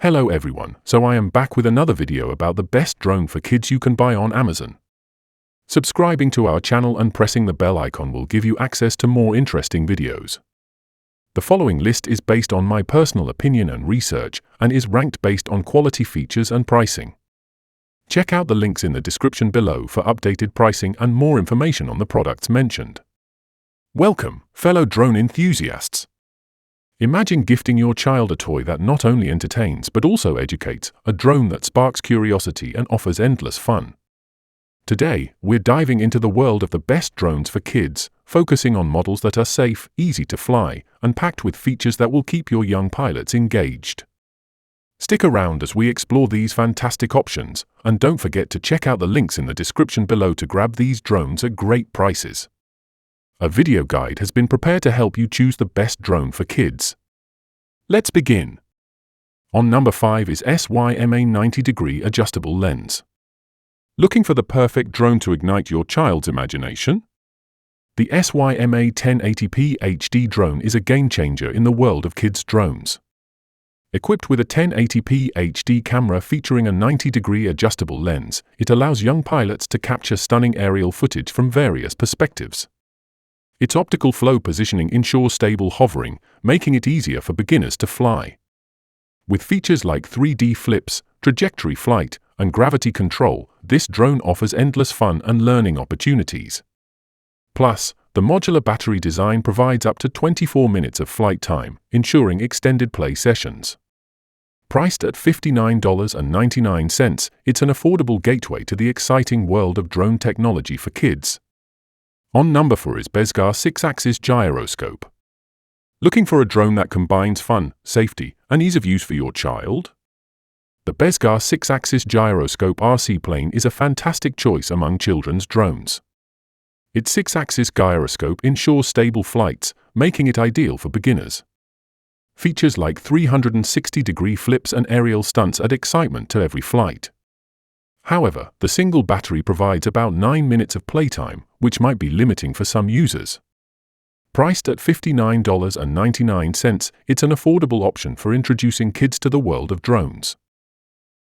Hello everyone, so I am back with another video about the best drone for kids you can buy on Amazon. Subscribing to our channel and pressing the bell icon will give you access to more interesting videos. The following list is based on my personal opinion and research and is ranked based on quality, features and pricing. Check out the links in the description below for updated pricing and more information on the products mentioned. Welcome, fellow drone enthusiasts. Imagine gifting your child a toy that not only entertains but also educates, a drone that sparks curiosity and offers endless fun. Today, we're diving into the world of the best drones for kids, focusing on models that are safe, easy to fly, and packed with features that will keep your young pilots engaged. Stick around as we explore these fantastic options, and don't forget to check out the links in the description below to grab these drones at great prices. A video guide has been prepared to help you choose the best drone for kids. Let's begin. On number 5 is SYMA 90-degree adjustable lens. Looking for the perfect drone to ignite your child's imagination? The SYMA 1080p HD drone is a game-changer in the world of kids' drones. Equipped with a 1080p HD camera featuring a 90-degree adjustable lens, it allows young pilots to capture stunning aerial footage from various perspectives. Its optical flow positioning ensures stable hovering, making it easier for beginners to fly. With features like 3D flips, trajectory flight, and gravity control, this drone offers endless fun and learning opportunities. Plus, the modular battery design provides up to 24 minutes of flight time, ensuring extended play sessions. Priced at $59.99, it's an affordable gateway to the exciting world of drone technology for kids. On number 4 is BEZGAR 6-axis gyroscope. Looking for a drone that combines fun, safety, and ease of use for your child? The BEZGAR 6-axis gyroscope RC plane is a fantastic choice among children's drones. Its 6-axis gyroscope ensures stable flights, making it ideal for beginners. Features like 360-degree flips and aerial stunts add excitement to every flight. However, the single battery provides about 9 minutes of playtime, which might be limiting for some users. Priced at $59.99, it's an affordable option for introducing kids to the world of drones.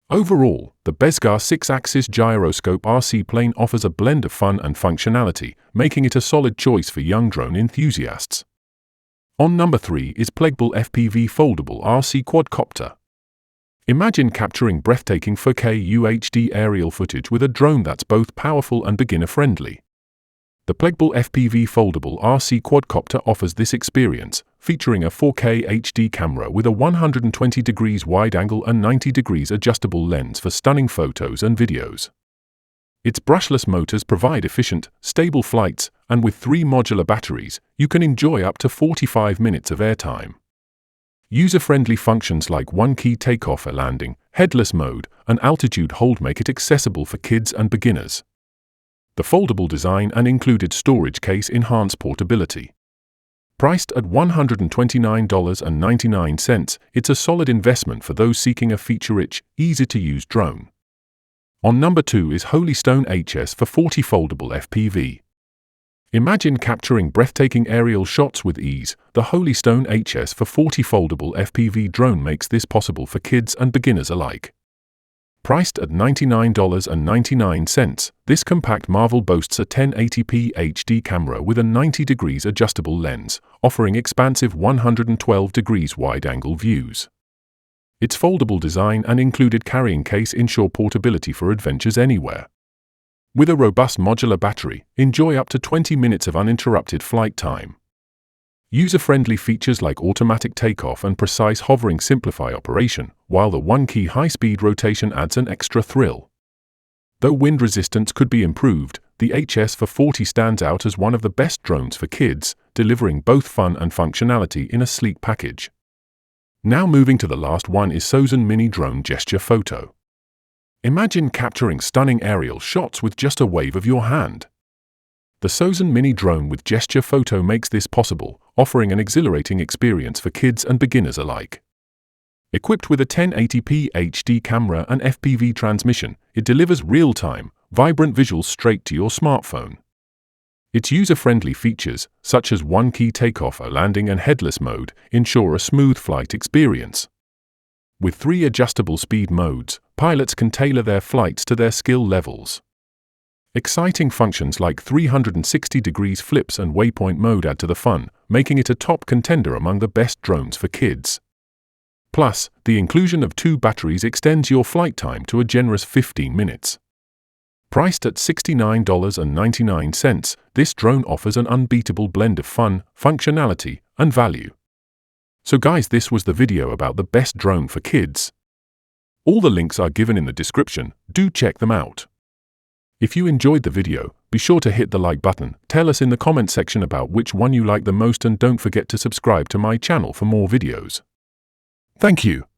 Overall, the BEZGAR 6-axis gyroscope RC plane offers a blend of fun and functionality, making it a solid choice for young drone enthusiasts. On number 3 is PLEGBLE FPV Foldable RC Quadcopter. Imagine capturing breathtaking 4K UHD aerial footage with a drone that's both powerful and beginner-friendly. The PLEGBLE FPV Foldable RC Quadcopter offers this experience, featuring a 4K HD camera with a 120 degrees wide-angle and 90 degrees adjustable lens for stunning photos and videos. Its brushless motors provide efficient, stable flights, and with 3 modular batteries, you can enjoy up to 45 minutes of airtime. User-friendly functions like one-key takeoff or landing, headless mode, and altitude hold make it accessible for kids and beginners. The foldable design and included storage case enhance portability. Priced at $129.99, it's a solid investment for those seeking a feature-rich, easy-to-use drone. On number 2 is Holystone HS for 40 Foldable FPV. Imagine capturing breathtaking aerial shots with ease. The Holystone HS for 40 Foldable FPV drone makes this possible for kids and beginners alike. Priced at $99.99, this compact marvel boasts a 1080p HD camera with a 90 degrees adjustable lens, offering expansive 112 degrees wide-angle views. Its foldable design and included carrying case ensure portability for adventures anywhere. With a robust modular battery, enjoy up to 20 minutes of uninterrupted flight time. User-friendly features like automatic takeoff and precise hovering simplify operation, while the one-key high-speed rotation adds an extra thrill. Though wind resistance could be improved, the HS for 40 stands out as one of the best drones for kids, delivering both fun and functionality in a sleek package. Now moving to the last one is Sozun Mini Drone Gesture Photo. Imagine capturing stunning aerial shots with just a wave of your hand. The Sozun Mini Drone with Gesture Photo makes this possible, offering an exhilarating experience for kids and beginners alike. Equipped with a 1080p HD camera and FPV transmission, it delivers real-time, vibrant visuals straight to your smartphone. Its user-friendly features, such as one-key takeoff or landing and headless mode, ensure a smooth flight experience. With 3 adjustable speed modes, pilots can tailor their flights to their skill levels. Exciting functions like 360 degrees flips and waypoint mode add to the fun, making it a top contender among the best drones for kids. Plus, the inclusion of 2 batteries extends your flight time to a generous 15 minutes. Priced at $69.99, this drone offers an unbeatable blend of fun, functionality, and value. So guys, this was the video about the best drone for kids. All the links are given in the description, do check them out. If you enjoyed the video, be sure to hit the like button, tell us in the comment section about which one you like the most, and don't forget to subscribe to my channel for more videos. Thank you.